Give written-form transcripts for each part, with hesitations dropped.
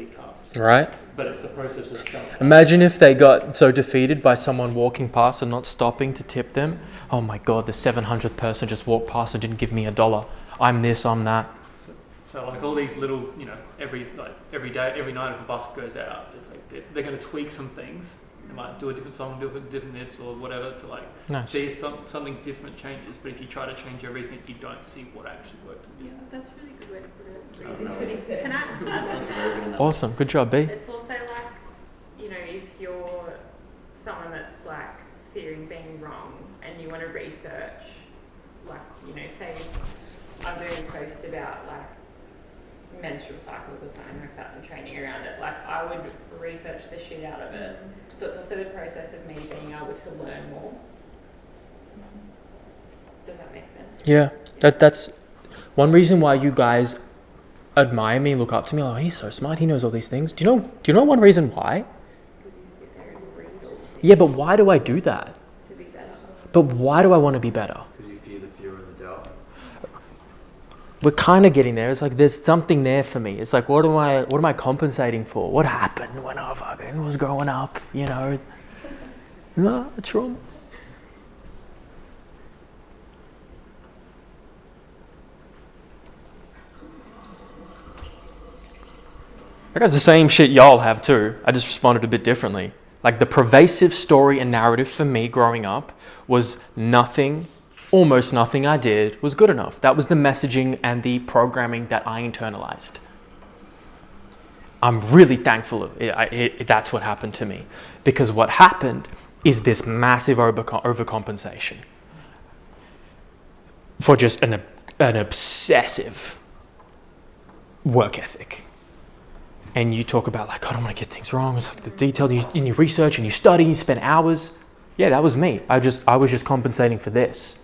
carbs. Right. But it's the process of selling. Imagine if they got so defeated by someone walking past and not stopping to tip them. Oh my God, the 700th person just walked past and didn't give me $1. I'm this, I'm that. So like all these little, every day, every night if a bus goes out, it's like they're going to tweak some things. They might do a different song, do a different this or whatever to see if something different changes. But if you try to change everything, you don't see what actually worked. Yeah, that's a really good way to put it. Can I? Awesome, good job, B. It's also like, if you're someone that's like fearing being wrong and you want to research, like, say I'm doing a post about like menstrual cycles or something like that and training around it, like I would research the shit out of it. So it's also the process of me being able to learn more. Does that make sense? Yeah, that's one reason why you guys admire me, look up to me. Oh, he's so smart. He knows all these things. Do you know one reason why? Because you sit there and just read all the things. Yeah, but why do I do that? To be better. But why do I want to be better? Because you fear the fear of the doubt. We're kind of getting there. It's like there's something there for me. It's like what am I compensating for? What happened when I fucking was growing up? No, trauma. I got the same shit y'all have too. I just responded a bit differently. Like the pervasive story and narrative for me growing up was almost nothing I did was good enough. That was the messaging and the programming that I internalized. I'm really thankful that's what happened to me. Because what happened is this massive overcompensation for just an obsessive work ethic. And you talk about like, I don't want to get things wrong. It's like the detail, and you research and you study, you spend hours. Yeah, that was me. I was just compensating for this.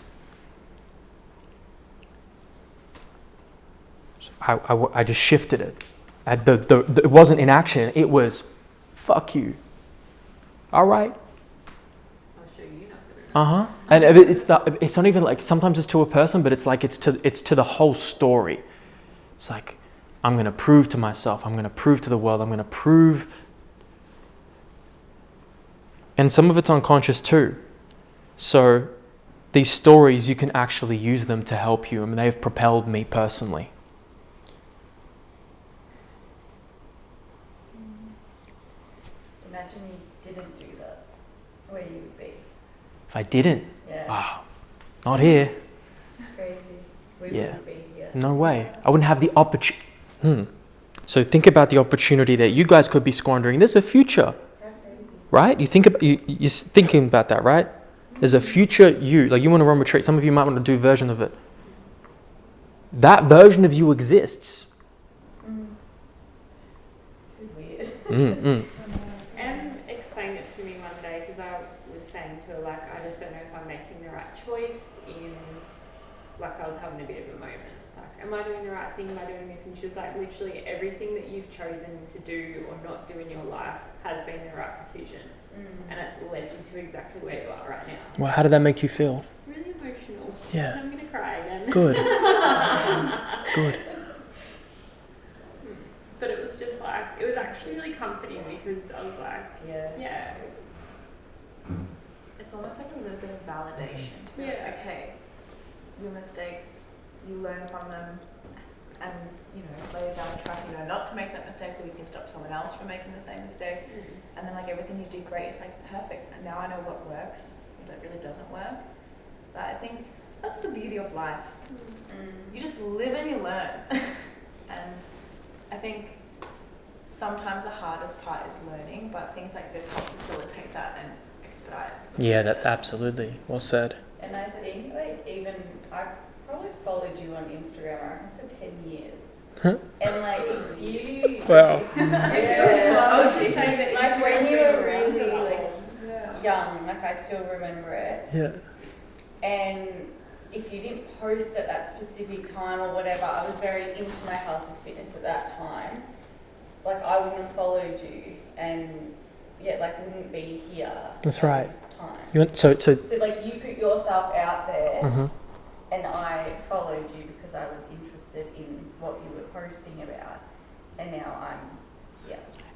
I just shifted it. It wasn't inaction. It was, fuck you. All right. I'll show you not good enough. And it's not even like sometimes it's to a person, but it's like it's to the whole story. It's like I'm going to prove to myself. I'm going to prove to the world. I'm going to prove. And some of it's unconscious too. So these stories, you can actually use them to help you. I mean, they've propelled me personally. Imagine you didn't do that, where you would be. If I didn't, Yeah. wow, not here. It's crazy. We Yeah. wouldn't be here. No way. I wouldn't have the opportunity. So think about the opportunity that you guys could be squandering. There's a future, How crazy. right? You think about you're thinking about that, right? There's a future you. Like you want to run retreat. Some of you might want to do a version of it. That version of you exists. This is weird. Em explained it to me one day because I was saying to her, like, I just don't know if I'm making the right choice like I was having a bit of a moment. It's like, am I doing the right thing? Am I doing this? And she was like, literally everything that you've chosen to do or not do in your life has been the right decision. And it's led you to exactly where you are right now. Well, how did that make you feel? Really emotional. Yeah. I'm going to cry again. Good. Good. But it was just like, it was actually really comforting because I was like, yeah. It's almost like a little bit of validation to be like, okay, your mistakes, you learn from them, and later down the track, not to make that mistake, or you can stop someone else from making the same mistake. And then like everything you do great is like perfect, and now I know what works, what really doesn't work. But I think that's the beauty of life. You just live and you learn. And I think sometimes the hardest part is learning, but things like this help facilitate that and expedite the Yeah, process. that absolutely. Well said. And I think even I probably followed you on Instagram, I reckon, for 10 years. And like if you Wow. like when you were really young, like I still remember it. Yeah. And if you didn't post at that specific time or whatever, I was very into my health and fitness at that time. Like I wouldn't have followed you and wouldn't be here. That's at right. this time. You want, so So like you put yourself out there and I followed you because I was interested in what you were posting about. And now I'm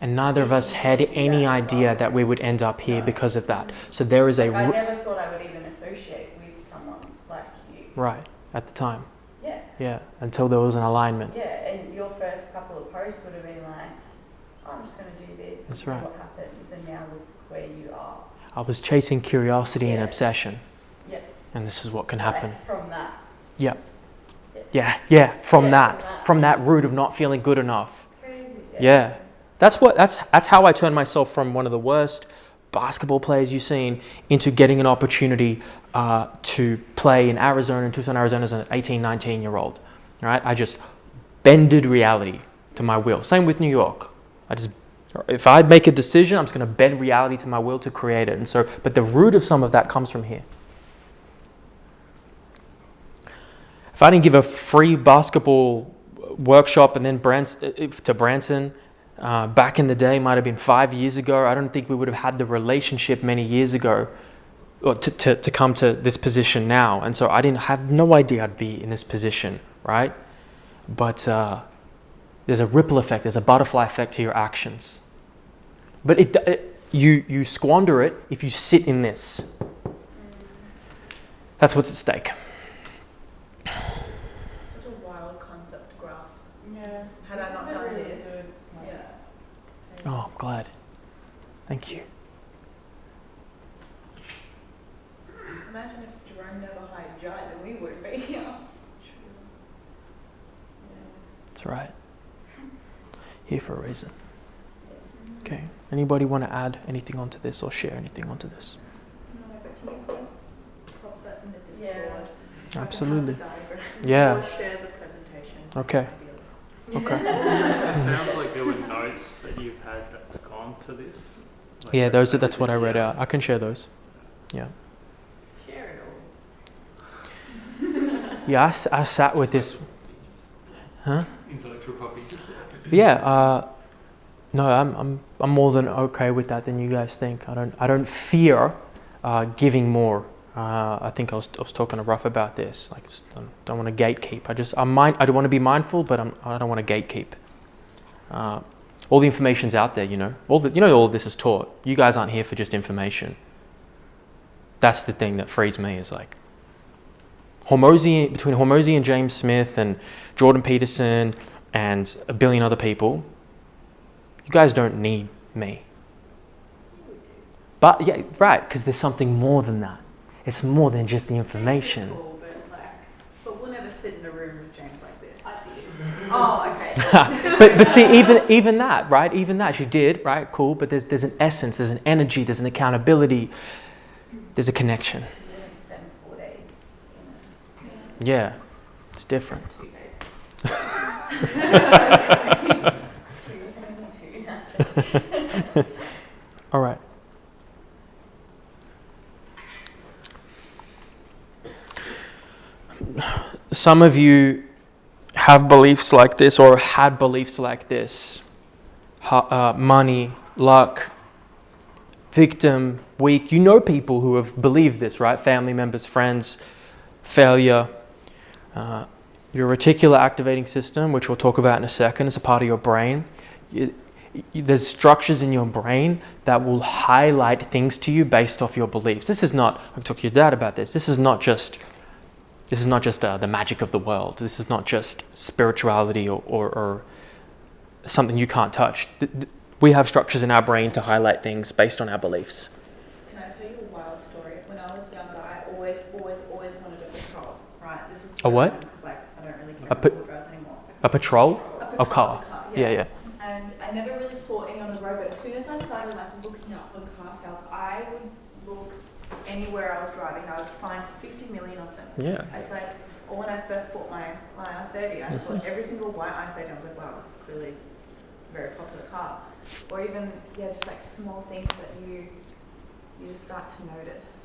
And neither of us had any idea that we would end up here because of that. So there is I never thought I would even associate with someone like you. Right, at the time. Yeah. Yeah, until there was an alignment. Yeah, and your first couple of posts would have been like, I'm just going to do this and That's see right. what happens. And now look where you are. I was chasing curiosity and obsession. Yeah. And this is what can happen. Like from that. Yeah. Yeah. From that root of not feeling good enough. It's crazy. Yeah. That's how I turned myself from one of the worst basketball players you've seen into getting an opportunity to play in Arizona, in Tucson, Arizona as an 18, 19-year-old. Right? I just bended reality to my will. Same with New York. If I make a decision, I'm just going to bend reality to my will to create it. And so, but the root of some of that comes from here. If I didn't give a free basketball workshop and then to Branson, back in the day, might have been 5 years ago, I don't think we would have had the relationship many years ago or to come to this position now. And so I didn't have no idea I'd be in this position, right? But there's a ripple effect, there's a butterfly effect to your actions. But you squander it if you sit in this. That's what's at stake. Such a wild concept to grasp. Yeah. Had I not done really this, good, yeah. Oh, I'm glad. Thank you. Imagine if Jerome never hired Jai, then we wouldn't be here. That's right. Here for a reason. Okay. Anybody want to add anything onto this or share anything onto this? No, but can you please pop that in the Discord? Yeah. Absolutely. So I can have the diagram. Yeah. Or share the presentation. Okay. Okay. It sounds like there were notes that you've had that's gone to this. Like Yeah, that's what I read out. I can share those. Yeah. Share it all. Yeah, I sat with this. Huh? Intellectual property. Yeah. No, I'm more than okay with that than you guys think. I don't fear giving more. I think I was talking to Ruff about this. Like, I don't want to gatekeep. I don't want to be mindful, but I don't want to gatekeep. All the information's out there, you know. All of this is taught. You guys aren't here for just information. That's the thing that frees me. Is like between Hormozy and James Smith and Jordan Peterson and a billion other people. You guys don't need me. But yeah, right, because there's something more than that. It's more than just the information. Cool, but we'll never sit in a room with James like this. I did. Oh, okay. but see, even that, right? Even that, you did, right? Cool. But there's an essence, there's an energy, there's an accountability, there's a connection. You didn't spend 4 days. Yeah, it's different. 2 days. All right. Some of you have beliefs like this or had beliefs like this. Money, luck, victim, weak. You know people who have believed this, right? Family members, friends, failure. Your reticular activating system, which we'll talk about in a second, is a part of your brain. There's structures in your brain that will highlight things to you based off your beliefs. This is not, I talked to your dad about this, this is not just the magic of the world. This is not just spirituality or something you can't touch. We have structures in our brain to highlight things based on our beliefs. Can I tell you a wild story? When I was younger, I always wanted a patrol, right? This is A what? Because I don't really care A about four drives anymore. A patrol? A car. Yeah. And I never really saw any on the road, but as soon as I started looking up for car sales, I would look anywhere I was driving. I would find 50 million of them. Yeah. It's like, or when I first bought my i30, I saw every single white i30. I was like, wow, clearly very popular car. Or even, just like small things that you just start to notice.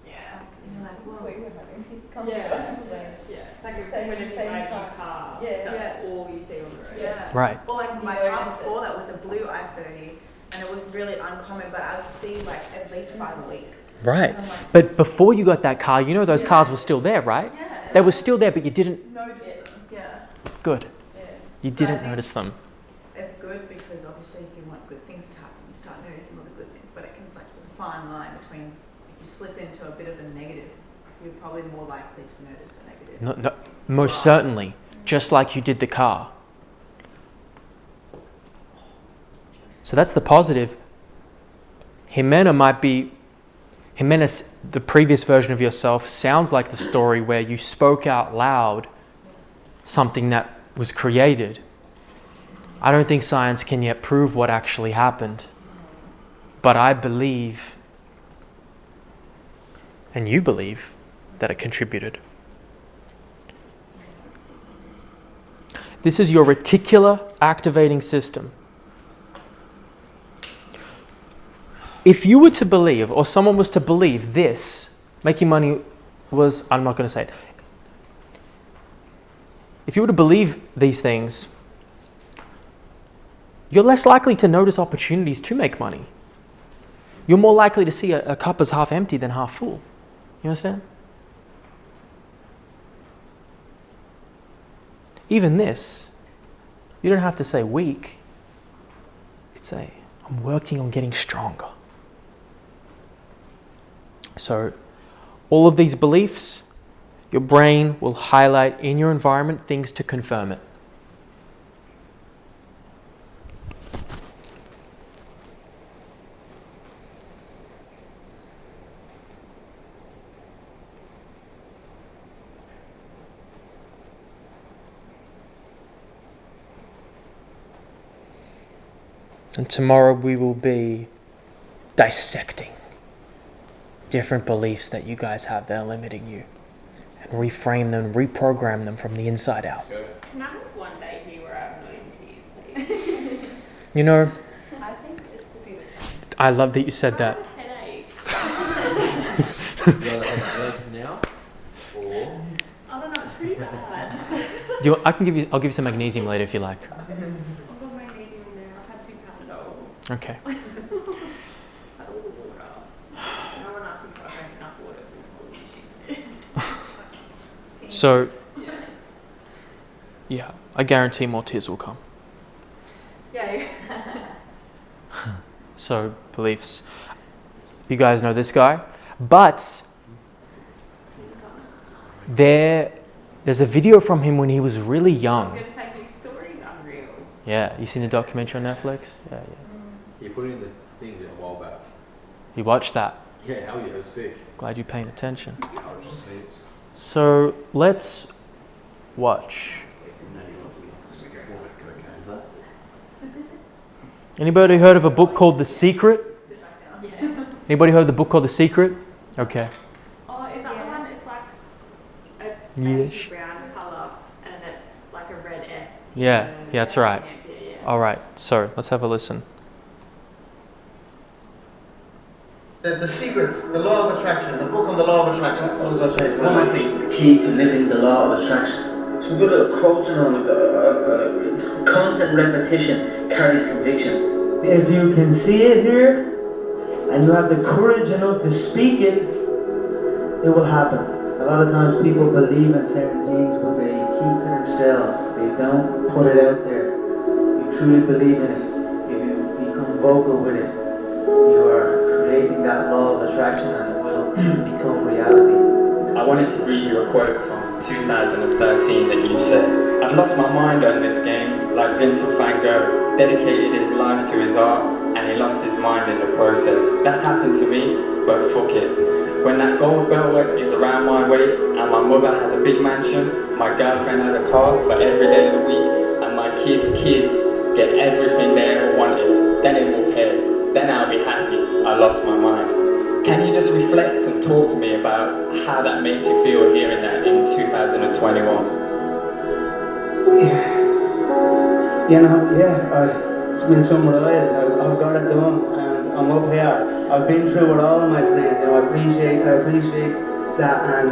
Yeah. And you're like, whoa. We were having this Yeah. conversation. Yeah. Like Same- whenever you same buy a car. new car, Yeah. that's all you see on the road. Yeah. Right. Or like my You car notice before that was a blue i30, and it was really uncommon, but I would see like at least 5 a week. Right. And I'm like, But before you got that car, those cars were still there, right? yeah. They were still there, but you didn't. Notice them. Yeah. Good. Yeah. You So I didn't think- notice them. It's good because because obviously if you want good things to happen, you start noticing all the good things. But there's a fine line between if you slip into a bit of a negative, you're probably more likely to notice a negative. No, most certainly. Just like you did the car. So that's the positive. Jimena, the previous version of yourself, sounds like the story where you spoke out loud something that was created. I don't think science can yet prove what actually happened. But I believe, and you believe, that it contributed. This is your reticular activating system. If you were to believe, or someone was to believe this, making money was, I'm not going to say it. If you were to believe these things, you're less likely to notice opportunities to make money. You're more likely to see a cup as half empty than half full. You understand? Even this, you don't have to say weak. You could say, I'm working on getting stronger. So, all of these beliefs, your brain will highlight in your environment things to confirm it. And tomorrow we will be dissecting different beliefs that you guys have that are limiting you, and reframe them, reprogram them from the inside out. Can I have one day here where I have no MTs, please? You know, I think it's a bit. I love that you said that. I have a headache. You got a headache now? Or? I don't know, it's pretty bad. I'll give you some magnesium later if you like. I've got magnesium in there. I've had 2 Panadol. Okay. Had all the water. No one asked me if I drank enough water for this whole issue. So, yeah, I guarantee more tears will come. Yeah. So, beliefs. You guys know this guy, but there's a video from him when he was really I was young. going to say, his story's unreal. Yeah, you seen the documentary on Netflix? Yeah. You put it in the thing a while back. You watched that. Yeah, hell yeah, it was sick. Glad you're paying attention. I was just saying. So, let's watch. Anybody heard of a book called The Secret? Yeah. Anybody heard of the book called The Secret? Okay. Oh, is that the one? It's like a Yes. beige brown colour and it's like a red S. Yeah, that's right. Yeah. All right, so let's have a listen. The secret, the law of attraction, the book on the law of attraction. What does that say? What am I saying? The key to living the law of attraction. Some good little quotes around with the constant repetition carries conviction. If you can see it here, and you have the courage enough to speak it, it will happen. A lot of times people believe in certain things, but they keep to themselves. They don't put it out there. You truly believe in it. If you become vocal with it, you are creating that law of attraction and it will become reality. I wanted to read you a quote from 2013 that you said. I've lost my mind on this game, like Vincent van Gogh dedicated his life to his art and he lost his mind in the process. That's happened to me, but fuck it. When that gold velvet is around my waist and my mother has a big mansion, my girlfriend has a car for every day of the week, and my kids' get everything they ever wanted, then it will pay. Then I'll be happy. I lost my mind. Can you just reflect and talk to me about how that makes you feel hearing that in 2021? It's been some ride. I've got it done, and I'm up here. I've been through it all, my friend. I appreciate that, and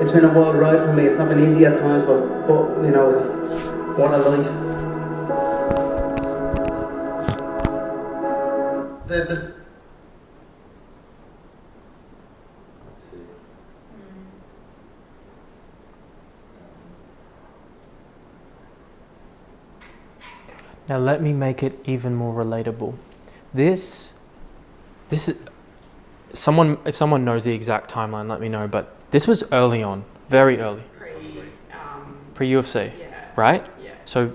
it's been a wild ride for me. It's not been easy at times, but you know, what a life. Let's see. Now let me make it even more relatable. This is someone. If someone knows the exact timeline, let me know. But this was early on, very early, pre UFC, right? Yeah. So,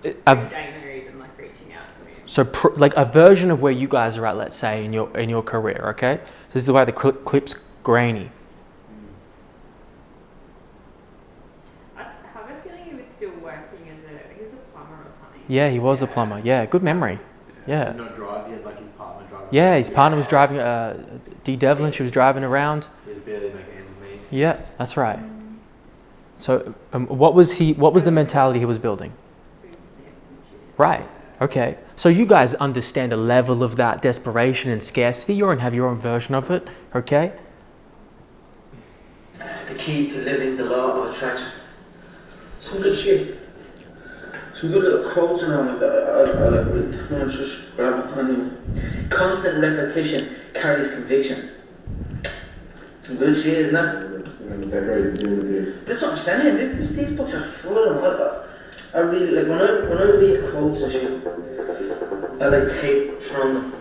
Dana even like reaching out to me. so like a version of where you guys are at, let's say in your career. Okay, so this is why the clip's grainy. I have a feeling he was still working he was a plumber or something. Yeah, he was a plumber. Yeah, good memory. Yeah. Did not drive. He had like his partner driving. Yeah, his partner was driving. Dee Devlin, she was driving around. He was barely making ends meet. Yeah, that's right. So, what was the mentality he was building? Right. Okay. So you guys understand a level of that desperation and scarcity. You have your own version of it. Okay. The key to living the law of attraction. Some good shit. Some good little quotes and all like that. I like read. No, just grab it. Anyway. Constant repetition carries conviction. Some good shit, isn't it? That's what I'm saying. These books are full of them. I really like when I read quotes and shit. I like take from them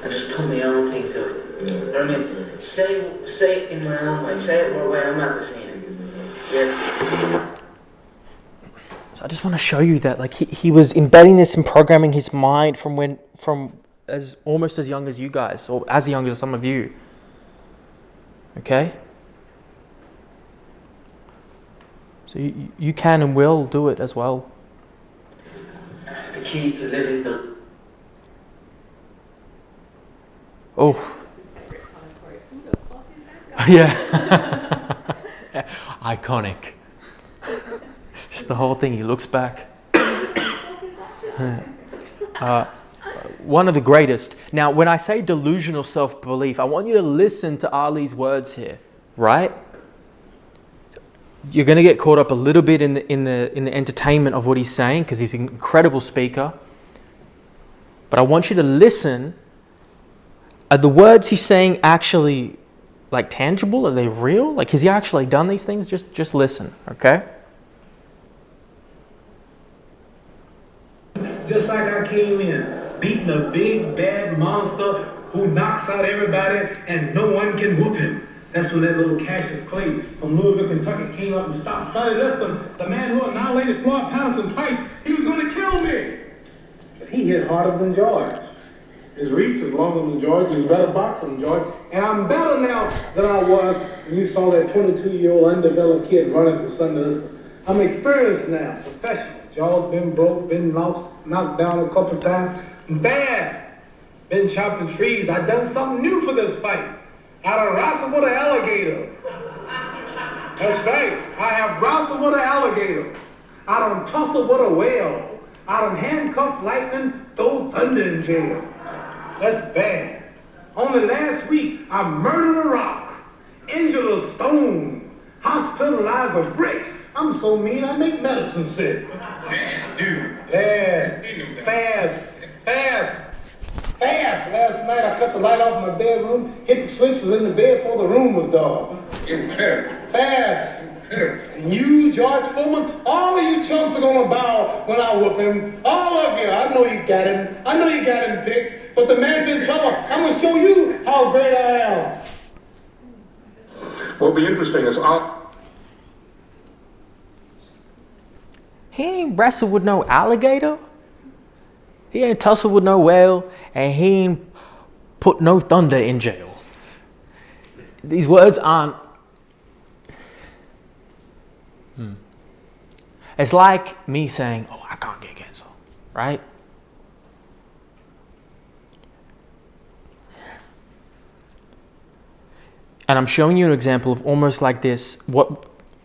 and just put my own thing to it. You know what I mean? Say it in my own way. Say it what way I'm at the scene. Yeah. So I just want to show you that like he was embedding this and programming his mind from as almost as young as you guys, or as young as some of you. Okay? So you can and will do it as well. The key to living the... Oh. Yeah. Iconic. Just the whole thing, he looks back. One of the greatest. Now, when I say delusional self-belief, I want you to listen to Ali's words here, right? You're going to get caught up a little bit in the entertainment of what he's saying because he's an incredible speaker. But I want you to listen. Are the words he's saying actually like tangible? Are they real? Like, has he actually done these things? Just listen, okay? Just like I came in, beating a big bad monster who knocks out everybody and no one can whoop him. That's when that little Cassius Clay from Louisville, Kentucky came up and stopped Sonny Liston, the man who annihilated Floyd Patterson twice. He was going to kill me. But he hit harder than George. His reach is longer than George. He's a better boxer than George. And I'm better now than I was when you saw that 22-year-old undeveloped kid running from Sonny Liston. I'm experienced now, professional. Jaw's been broke, been knocked down a couple times. Bad. Been chopping trees. I done something new for this fight. I done wrestled with an alligator. That's right. I have wrestled with an alligator. I done tussled with a whale. I done handcuffed lightning, throw thunder in jail. That's bad. Only last week, I murdered a rock, injured a stone, hospitalized a brick. I'm so mean, I make medicine sick. Man, dude. Yeah. Fast. Last night I cut the light off in my bedroom, hit the switch, was in the bed before the room was dark. Fast. And you, George Foreman, all of you chumps are gonna bow when I whoop him. All of you. I know you got him. I know you got him picked. But the man's in trouble. I'm gonna show you how great I am. What'll be interesting is He ain't wrestled with no alligator. He ain't tussled with no whale, and he ain't put no thunder in jail. These words aren't... It's like me saying, oh, I can't get cancer, right? And I'm showing you an example of almost like this.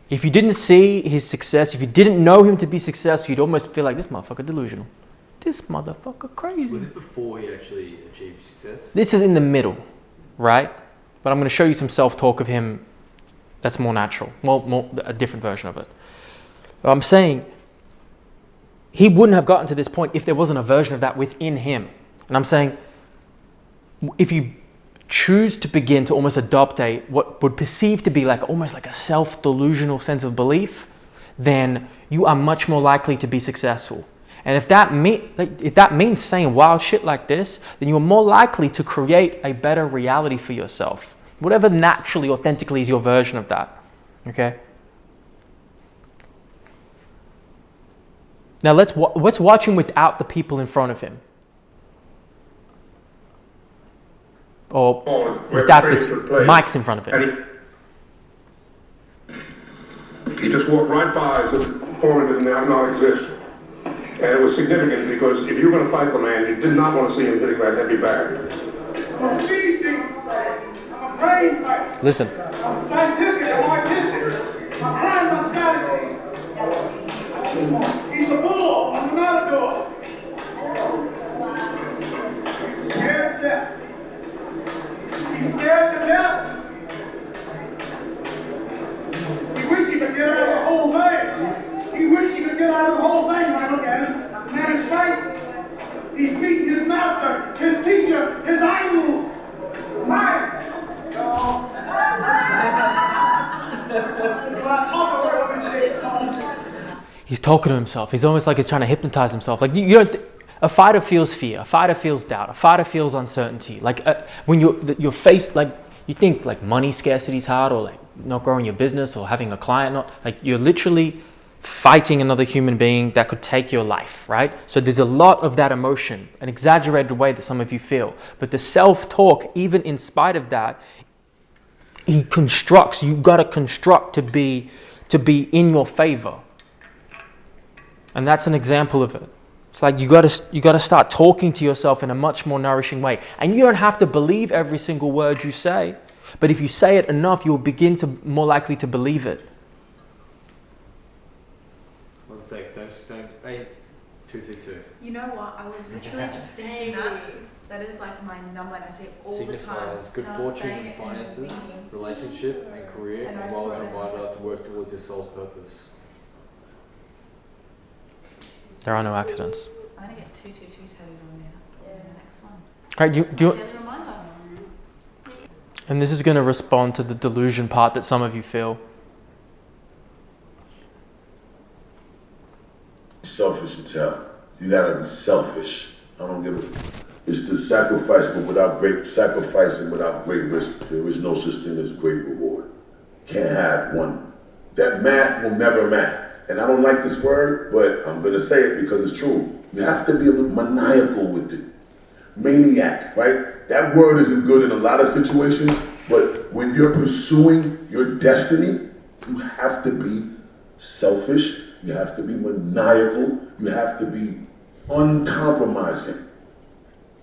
If you didn't see his success, if you didn't know him to be successful, you'd almost feel like, this motherfucker delusional. This motherfucker crazy. Was this before he actually achieved success? This is in the middle, right? But I'm going to show you some self-talk of him that's more natural. More a different version of it. I'm saying he wouldn't have gotten to this point if there wasn't a version of that within him. And I'm saying if you choose to begin to almost adopt what would perceive to be like almost like a self-delusional sense of belief, then you are much more likely to be successful. And if that means saying wild shit like this, then you're more likely to create a better reality for yourself. Whatever naturally, authentically is your version of that. Okay? Now let's watch him without the people in front of him. Or without the mics in front of him. He just walked right by as if the foreman did not exist. And it was significant because if you were going to fight the man, you did not want to see him hitting that heavy bag. I'm a speed thief. I'm a brain fighter. Listen. I'm scientific. I'm artistic. I plan my strategy. He's a bull. I'm not a dog. He's scared to death. He's scared to death. He wish he could get out of the whole thing. He wish he could get out of the whole thing. When I look at him, the man's fight. He's beating his master, his teacher, his idol. Mine. He's talking to himself. He's almost like he's trying to hypnotize himself. Like you don't. A fighter feels fear. A fighter feels doubt. A fighter feels uncertainty. Like when you're faced, like you think like money scarcity is hard, or like not growing your business, or having a client not, like you're literally fighting another human being that could take your life, right? So there's a lot of that emotion, an exaggerated way that some of you feel. But the self-talk, even in spite of that, he constructs. You gotta construct to be in your favor, and that's an example of it. It's like you gotta start talking to yourself in a much more nourishing way, and you don't have to believe every single word you say. But if you say it enough, you'll begin to more likely to believe it. 1 sec, don't. Hey, 232. You know what? I was literally just thinking that is like my number, and I say it all the time. Signifies good fortune and finances, relationship and career, as well as invited to work towards your soul's purpose. There are no accidents. I'm gonna get 222 tattooed on me. That's probably the next one. All right, do you, Reminder. and this is going to respond to the delusion part that some of you feel. Selfish as hell. You gotta be selfish. I don't give a. It's the sacrifice, but without great sacrificing, without great risk, there is no such thing as great reward. Can't have one. That math will never math. And I don't like this word, but I'm gonna say it because it's true. You have to be a little maniacal with it. Maniac, right? That word isn't good in a lot of situations, but when you're pursuing your destiny, you have to be selfish, you have to be maniacal, you have to be uncompromising.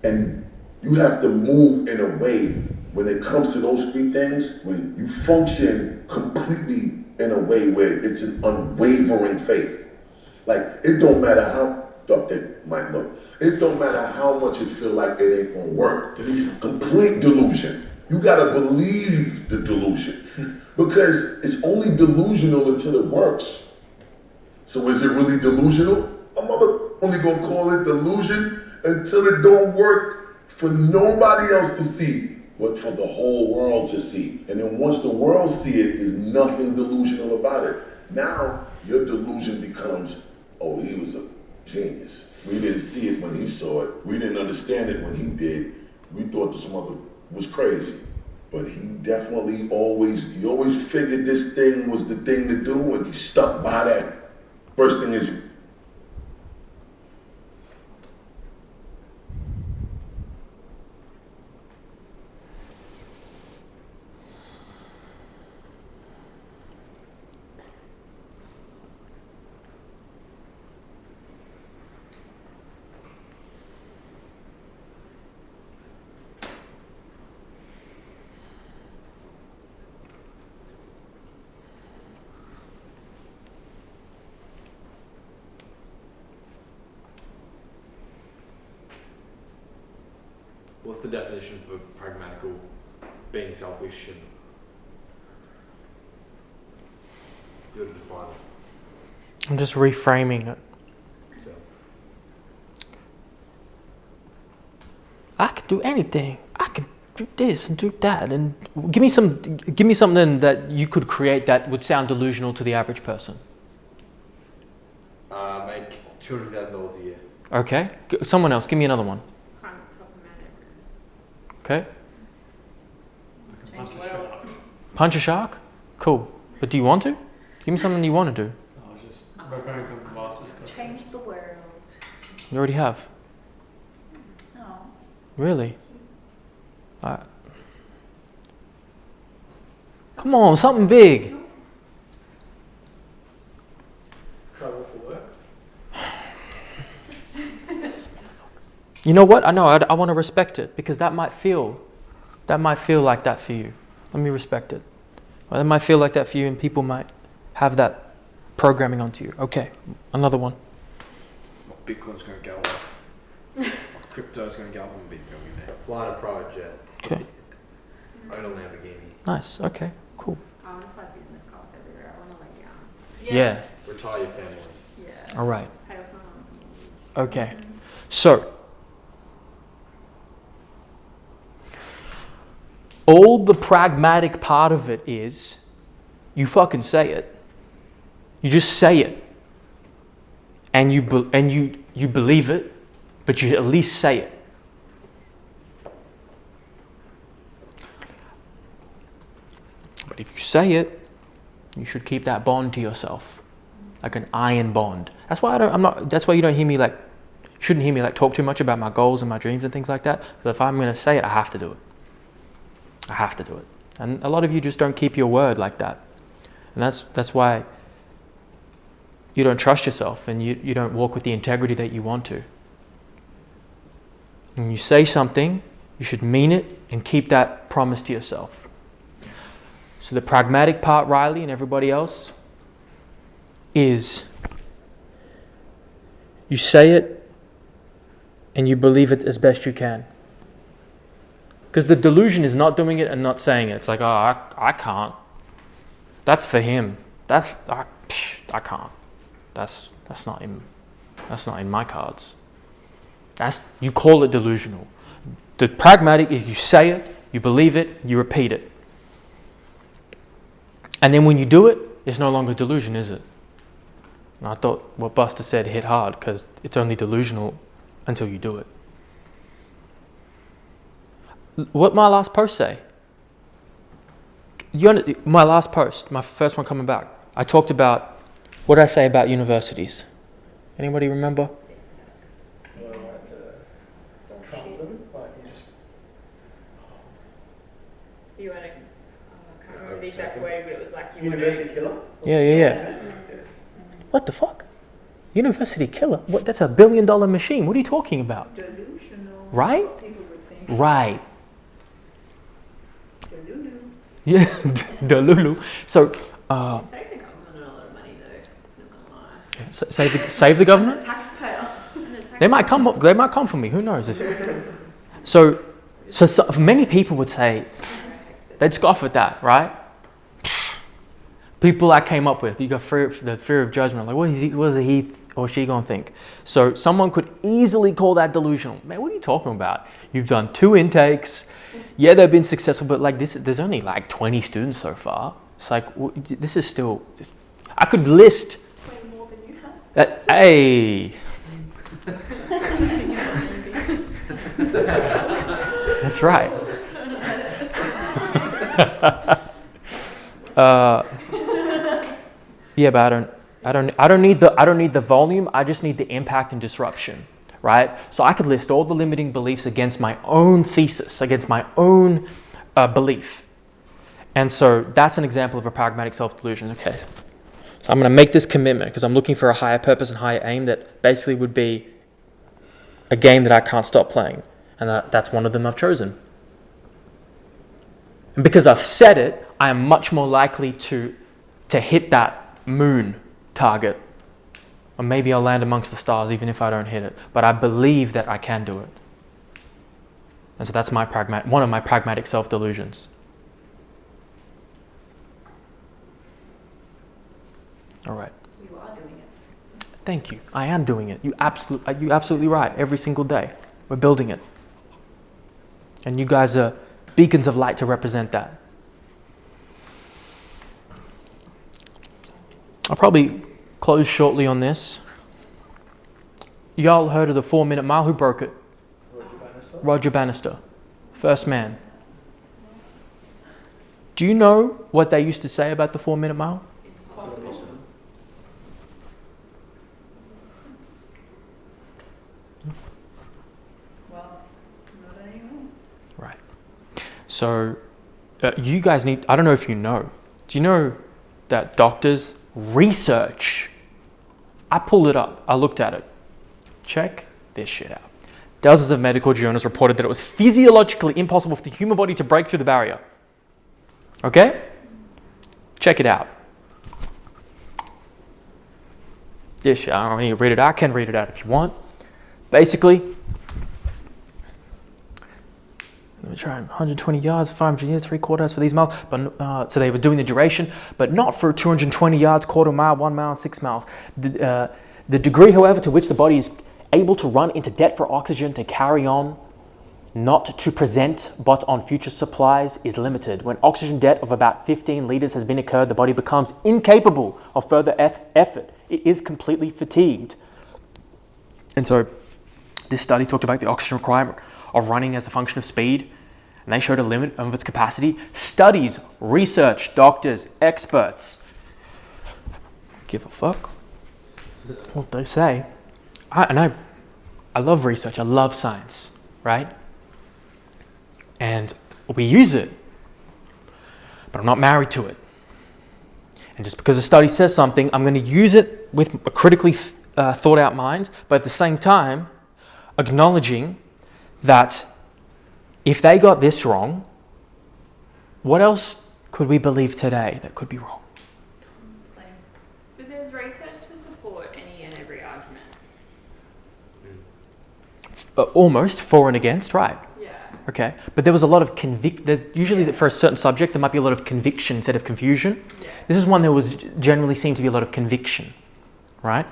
And you have to move in a way when it comes to those three things, when you function completely in a way where it's an unwavering faith. Like, it don't matter how up it might look. It don't matter how much it feel like it ain't gonna work. Complete delusion. You gotta believe the delusion. Because it's only delusional until it works. So is it really delusional? I'm only gonna call it delusion until it don't work for nobody else to see, but for the whole world to see. And then once the world see it, there's nothing delusional about it. Now, your delusion becomes, oh, he was a genius. We didn't see it when he saw it. We didn't understand it when he did. We thought this mother was crazy. But he definitely always figured this thing was the thing to do, and he stuck by that. First thing is, What's the definition for pragmatical, being selfish, and if you were to define it? I'm just reframing it. So. I can do anything. I can do this and do that, and give me something that you could create that would sound delusional to the average person. Make $200,000 a year. Okay. Someone else, give me another one. Okay. Change the world. Punch a shark? Cool. But do you want to? Give me something you want to do. I was just referring to the master's course. Change the world. You already have. Oh. Really? Come on, something big. Travel for work. You know what? I know. I want to respect it because that might feel like that for you. Let me respect it. Well, it might feel like that for you, and people might have that programming onto you. Okay, another one. Bitcoin's going to go off. Crypto's going to go off and Bitcoin. Fly in a private jet. Okay. Own a Lamborghini. Nice. Okay. Cool. I want to fly business class everywhere. I want to like, Yeah. Retire your family. yeah. All right. Pay off my mum. Okay. So, all the pragmatic part of it is you fucking say it. You just say it. And you believe it, but you at least say it. But if you say it, you should keep that bond to yourself. Like an iron bond. That's why that's why you don't hear me like, shouldn't hear me like talk too much about my goals and my dreams and things like that. So if I'm going to say it, I have to do it. I have to do it. And a lot of you just don't keep your word like that. And that's why you don't trust yourself and you don't walk with the integrity that you want to. When you say something, you should mean it and keep that promise to yourself. So the pragmatic part, Riley and everybody else, is you say it and you believe it as best you can. Because the delusion is not doing it and not saying it. It's like, oh, I can't. That's for him. I can't. That's not in my cards. You call it delusional. The pragmatic is you say it, you believe it, you repeat it. And then when you do it, it's no longer delusion, is it? And I thought what Buster said hit hard because it's only delusional until you do it. What my last post say? My last post, my first one coming back, I talked about, what did I say about universities? Anybody remember? You want to, I can't remember the exact word, but it was like you University want killer? Yeah. What the fuck? University killer? What? That's $1 billion machine. What are you talking about? Delusional. Right? People would think. Right. Delulu. Yeah, Delulu. So, Save the government a lot of money though. Not gonna lie. save the government. Taxpayer. They might come for me. Who knows? So many people would say they'd scoff at that, right? People I came up with, you got the fear of judgment. Like, what is he or she gonna think? So someone could easily call that delusional. Man, what are you talking about? You've done 2 intakes. Yeah, they've been successful, but like this, there's only like 20 students so far. It's like this is still. I could list. 20 more than you have. Hey. That's right. Yeah, but I don't need the volume. I just need the impact and disruption, right? So I could list all the limiting beliefs against my own thesis, against my own belief, and so that's an example of a pragmatic self-delusion. Okay, so I'm going to make this commitment because I'm looking for a higher purpose and higher aim that basically would be a game that I can't stop playing, and that's one of them I've chosen. And because I've said it, I am much more likely to hit that moon target. Or maybe I'll land amongst the stars even if I don't hit it. But I believe that I can do it. And so that's one of my pragmatic self-delusions. All right. You are doing it. Thank you. I am doing it. You're absolutely right. Every single day. We're building it. And you guys are beacons of light to represent that. I'll probably close shortly on this. y'all heard of the 4-minute mile? Who broke it? Roger Bannister. First man. Do you know what they used to say about the 4-minute mile? Well, not anymore. Right. So, you guys need, I don't know if you know, do you know that doctors research? I pulled it up. I looked at it. Check this shit out. Dozens of medical journals reported that it was physiologically impossible for the human body to break through the barrier. Okay? Check it out. Yes, I don't need to read it out. I can read it out if you want. Basically, let me try 120 yards, 500 yards, 3/4 for these miles. But so they were doing the duration, but not for 220 yards, quarter mile, 1 mile, 6 miles. The degree, however, to which the body is able to run into debt for oxygen to carry on, not to present, but on future supplies, is limited. When oxygen debt of about 15 litres has been incurred, the body becomes incapable of further effort. It is completely fatigued. And so this study talked about the oxygen requirement of running as a function of speed, and they showed a limit of its capacity. Studies, research, doctors, experts, give a fuck what they say. I love research, I love science, right? And we use it, but I'm not married to it. And just because a study says something, I'm going to use it with a critically thought out mind, but at the same time, acknowledging that if they got this wrong, what else could we believe today that could be wrong? But there's research to support any and every argument. Almost, for and against, right? Yeah. Okay, but there was a lot of usually for a certain subject there might be a lot of conviction instead of confusion. Yeah. This is one that was generally seemed to be a lot of conviction, right?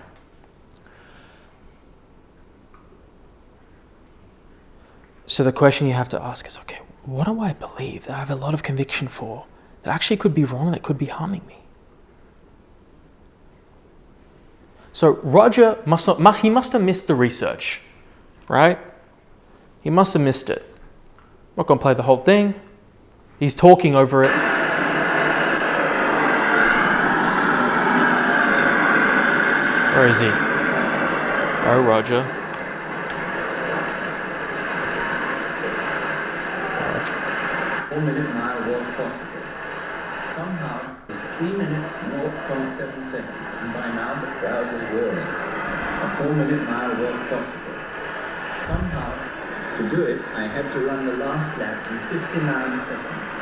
So the question you have to ask is, okay, what do I believe that I have a lot of conviction for that actually could be wrong, that could be harming me? So Roger must have missed the research, right? He must have missed it. I'm not going to play the whole thing. He's talking over it. Where is he? Oh, Roger. 4-minute mile was possible. Somehow, it was 3 minutes, 0.7 seconds, and by now the crowd was roaring. A 4-minute mile was possible. Somehow, to do it, I had to run the last lap in 59 seconds.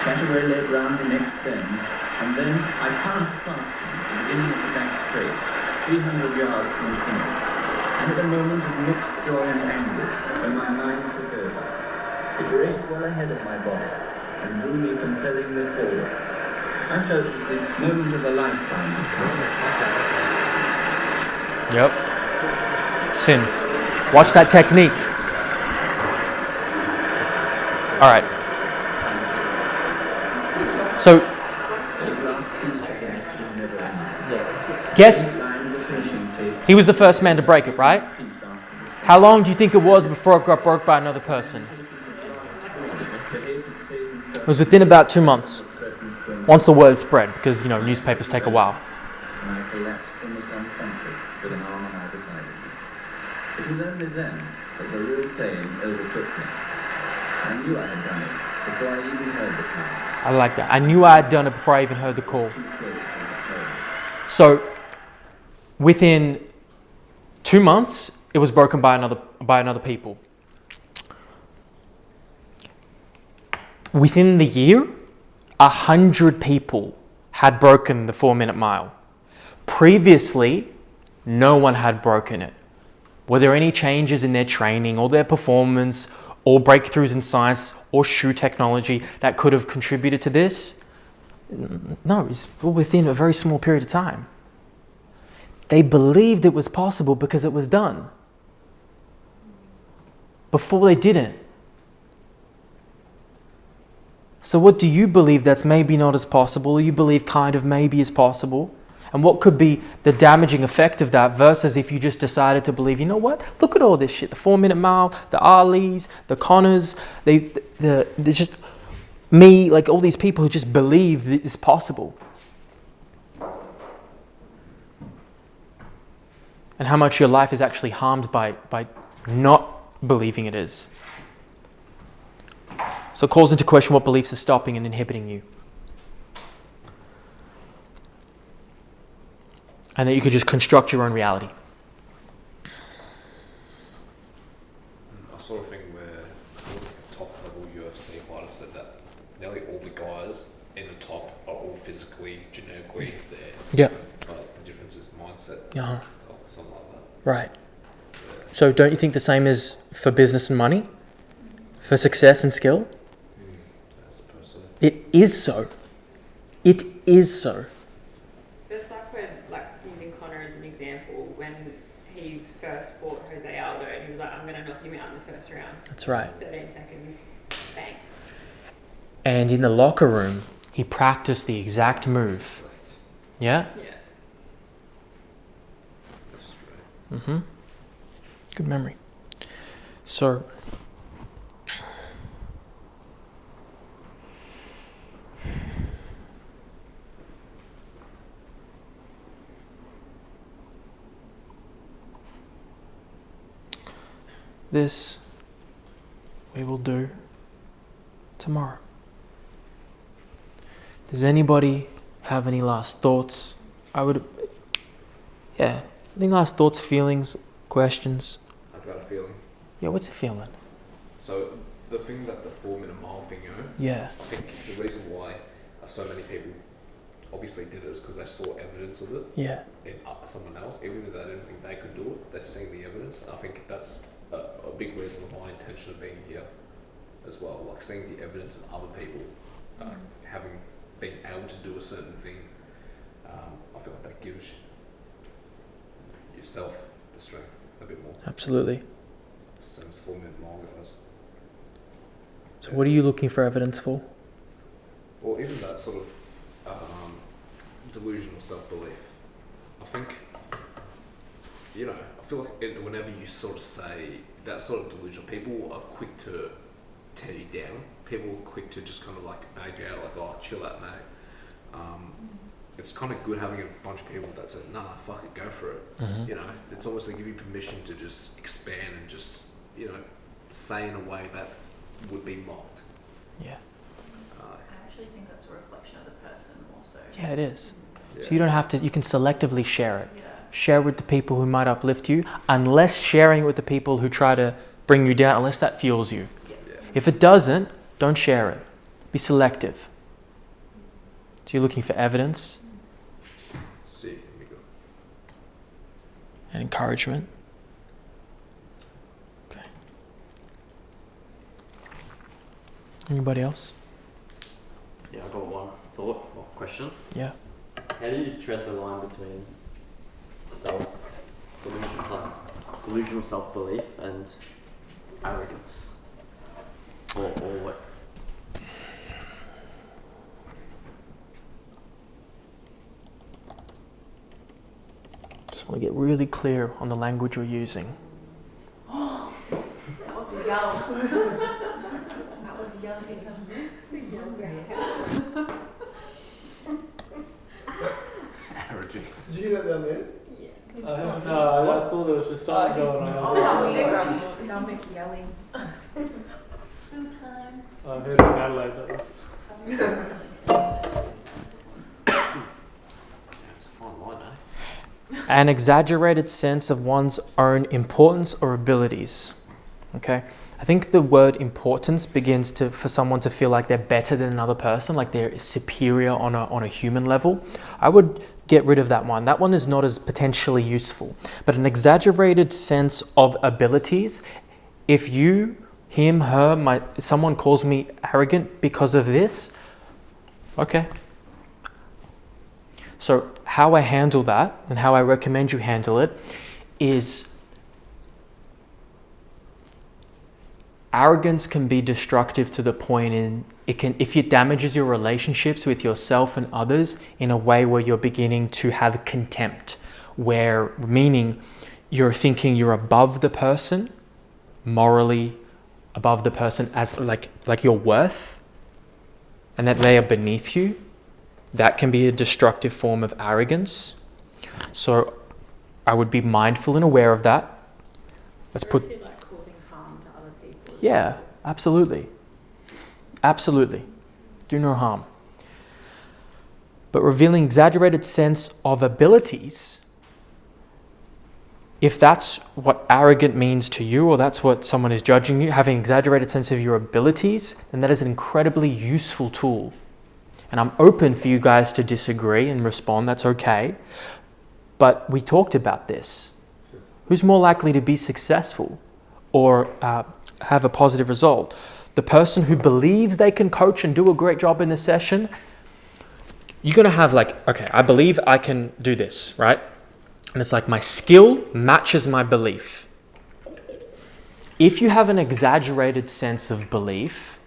Chataway led round the next bend, and then I pounced past him at the beginning of the back straight, 300 yards from the finish. I had a moment of mixed joy and anguish when my mind took over. It raced well ahead of my body and drew me compellingly forward. I felt that the moment of a lifetime had come. Yep. Sin. Watch that technique. All right. So, guess he was the first man to break it, right? How long do you think it was before it got broke by another person? It was within about 2 months. Once the word spread, because, newspapers take a while. And I collapsed almost unconscious with an arm on either side of me. It was only then that the real pain overtook me. I knew I had done it before I even heard the call. I like that. I knew I had done it before I even heard the call. So, within 2 months, it was broken by another people. Within the year, 100 people had broken the 4-minute mile. Previously, no one had broken it. Were there any changes in their training or their performance or breakthroughs in science or shoe technology that could have contributed to this? No, it's within a very small period of time. They believed it was possible because it was done. Before they didn't. So what do you believe that's maybe not as possible, or you believe kind of maybe is possible, And what could be the damaging effect of that versus if you just decided to believe, you know what, look at all this shit, the 4-minute mile, the Alis, the Connors, they're just me, like all these people who just believe that it's possible. And how much your life is actually harmed by not believing it is. So it calls into question what beliefs are stopping and inhibiting you. And that you could just construct your own reality. I saw a thing where it was like a top level UFC fighter said that nearly all the guys in the top are all physically, genetically there. Yeah. But the difference is mindset. Uh-huh. Or something like that. Right. Yeah. So don't you think the same is for business and money? For success and skill? As a person. It is so. It is so. Just like when, like using Connor as an example, when he first fought Jose Aldo and he was like, I'm going to knock him out in the first round. That's right. 13 seconds, bang. And in the locker room, he practiced the exact move. Yeah? Yeah. Mm-hmm. Good memory. So, this we will do tomorrow. Does anybody have any last thoughts? Any last thoughts, feelings, questions? I've got a feeling. Yeah, what's a feeling? So the thing that the 4-minute mile thing, you know? Yeah. I think the reason why so many people obviously did it is because they saw evidence of it. Yeah. In someone else, even if they didn't think they could do it, they're seeing the evidence. And I think that's a big reason of my intention of being here as well. Like seeing the evidence in other people having been able to do a certain thing. I feel like that gives yourself the strength a bit more. Absolutely. Since 4-minute mile guys. So what are you looking for evidence for? Or even that sort of delusional self-belief. I think, you know, I feel like whenever you sort of say that sort of delusional, people are quick to tear you down. People are quick to just kind of like bag you out, like, oh, chill out, mate. It's kind of good having a bunch of people that say, nah, fuck it, go for it. Mm-hmm. You know, it's almost like give you permission to just expand and just, you know, say in a way that would be mocked. Yeah. I actually think that's a reflection of the person also. Yeah, it is. Yeah. So you don't have to, you can selectively share it. Yeah. Share with the people who might uplift you, unless sharing it with the people who try to bring you down, unless that fuels you. Yeah. If it doesn't, don't share it. Be selective. So you're looking for evidence and encouragement. Okay. Anybody else? Yeah, I got one thought or question. Yeah. How do you tread the line between delusional self-belief and arrogance? Or what? Just want to get really clear on the language we're using. That was a yell. That was a yell. Arrogant. Did you hear that down there? Yeah. No, I thought there was just something going on. Stomach yelling. Food time. I heard in Adelaide that was. It's a fine line, eh? An exaggerated sense of one's own importance or abilities. Okay? I think the word importance begins for someone to feel like they're better than another person, like they're superior on a human level. I would get rid of that one. That one is not as potentially useful. But an exaggerated sense of abilities, if you, him, her, someone calls me arrogant because of this, okay. So how I handle that and how I recommend you handle it is arrogance can be destructive to the point in if it damages your relationships with yourself and others in a way where you're beginning to have contempt, where meaning you're thinking you're above the person, morally above the person as like your worth, and that they are beneath you. That can be a destructive form of arrogance. So I would be mindful and aware of that. Let's put. Like causing harm to other people. Yeah, absolutely. Absolutely. Do no harm. But revealing exaggerated sense of abilities, if that's what arrogant means to you, or that's what someone is judging you, having exaggerated sense of your abilities, then that is an incredibly useful tool. And I'm open for you guys to disagree and respond, that's okay. But we talked about this. Who's more likely to be successful or have a positive result? The person who believes they can coach and do a great job in the session, you're going to have like, okay, I believe I can do this, right? And it's like my skill matches my belief. If you have an exaggerated sense of belief,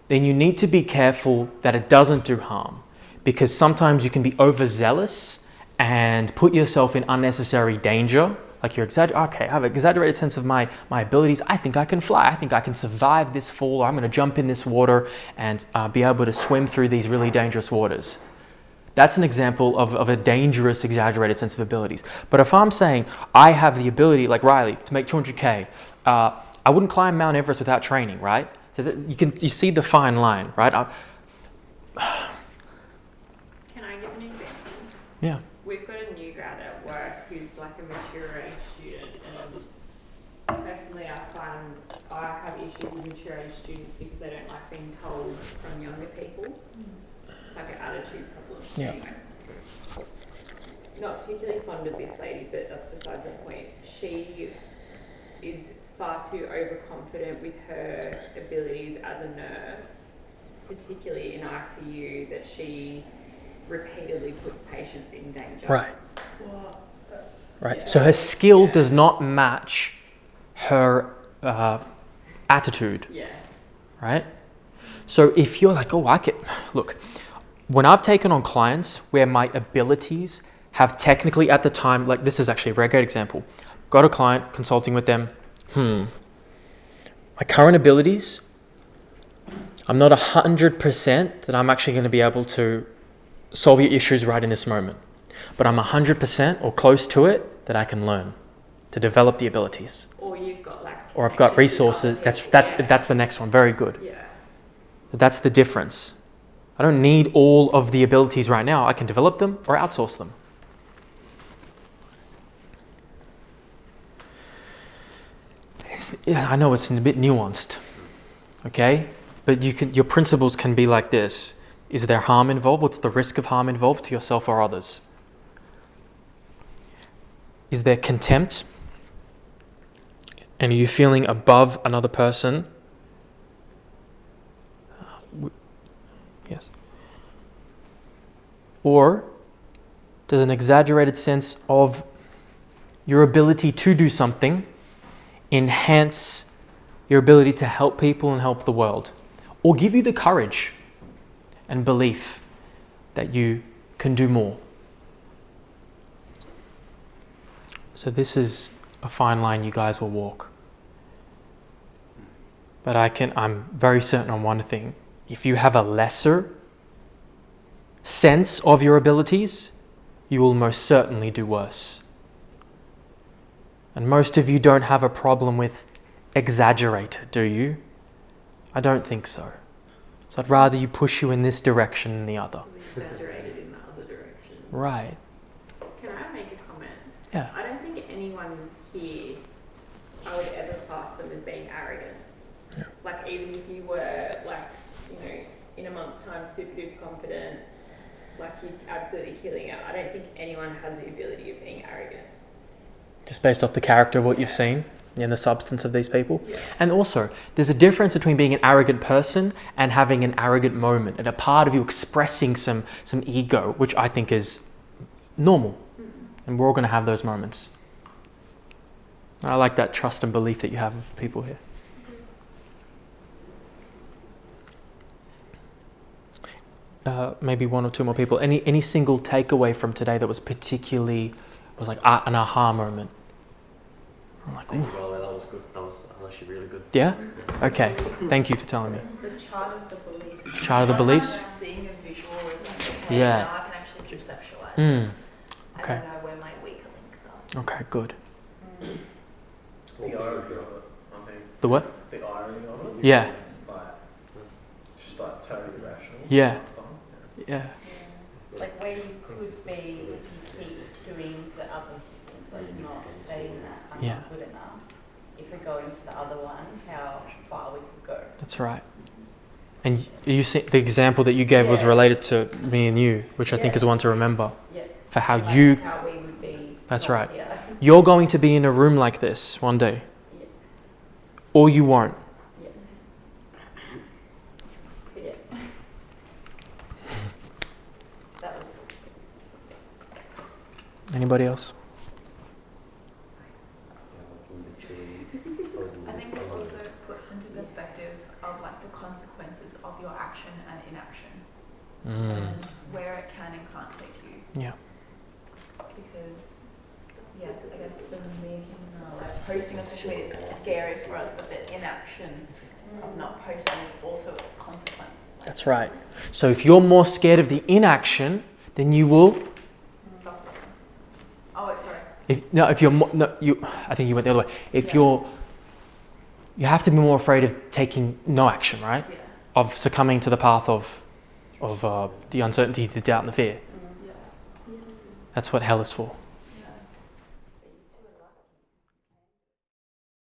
then you need to be careful that it doesn't do harm, because sometimes you can be overzealous and put yourself in unnecessary danger. Like you're okay, I have an exaggerated sense of my abilities. I think I can fly. I think I can survive this fall. Or I'm going to jump in this water and be able to swim through these really dangerous waters. That's an example of a dangerous, exaggerated sense of abilities. But if I'm saying I have the ability, like Riley, to make 200K, I wouldn't climb Mount Everest without training, right? So you see the fine line, right? Can I give an example? Yeah. We've got a new grad at work who's like a mature age student, and personally I find I have issues with mature age students because they don't like being told from younger people. It's like an attitude problem. Yeah. Anyway. Not particularly fond of this lady, but that's besides the point. She is far too overconfident with her abilities as a nurse, particularly in ICU, that she repeatedly puts patients in danger. Right. Well, that's, right. Yeah. So her skill does not match her attitude. Yeah. Right? So if you're like, oh, look, when I've taken on clients where my abilities have technically at the time, like this is actually a very great example. Got a client, consulting with them. My current abilities, I'm not 100% that I'm actually going to be able to solve your issues right in this moment. But I'm 100% or close to it that I can learn to develop the abilities. Or you've got like... Or I've got resources. That's the next one. Very good. Yeah. That's the difference. I don't need all of the abilities right now. I can develop them or outsource them. I know it's a bit nuanced, okay? But your principles can be like this. Is there harm involved? What's the risk of harm involved to yourself or others? Is there contempt? And are you feeling above another person? Yes. Or does an exaggerated sense of your ability to do something enhance your ability to help people and help the world, or give you the courage and belief that you can do more? So this is a fine line you guys will walk. But I'm very certain on one thing. If you have a lesser sense of your abilities, you will most certainly do worse. And most of you don't have a problem with exaggerated, do you? I don't think so. So I'd rather you push you in this direction than the other. Exaggerated in the other direction. Right. Can I make a comment? Yeah. I don't think anyone here, I would ever class them as being arrogant. Yeah. Like even if you were like, in a month's time super duper confident, like you're absolutely killing it. I don't think anyone has the ability of being arrogant. Just based off the character of what you've seen and the substance of these people. Yeah. And also, there's a difference between being an arrogant person and having an arrogant moment and a part of you expressing some ego, which I think is normal. And we're all going to have those moments. I like that trust and belief that you have with people here. maybe one or two more people. Any single takeaway from today that was particularly like an aha moment? I'm like, Thank you, Rollo. That was good. That was actually really good. Yeah? Okay. Thank you for telling me. The chart of the beliefs. Chart of the beliefs? Seeing a visual is like, okay, Yeah. now I can actually conceptualize it. Okay. And I know where my weaker links are. Okay, good. The irony of it, I think. The what? The irony of it. Yeah. It's just like totally irrational. Yeah. Yeah. Like where you could be if you keep doing the other things, like not stating that I'm not good enough. If we go into the other ones, how far we could go. That's right. And you see, the example that you gave was related to me and you, which I think is one to remember. Yeah. For how like you. How we would be. That's right. Yeah. You're going to be in a room like this one day. Yeah. Or you won't. Yeah. Yeah. That was good. Anybody else? I think it also puts into perspective of like the consequences of your action and inaction, and where it can and can't take you. Yeah. Because, I guess the making, like posting on social media is scary for us, but the inaction of not posting is also its consequence. That's right. So if you're more scared of the inaction, then you will. Oh, sorry. If you're more, I think you went the other way. If you have to be more afraid of taking no action, right? Yeah. Of succumbing to the path of the uncertainty, the doubt, and the fear. That's what hell is for.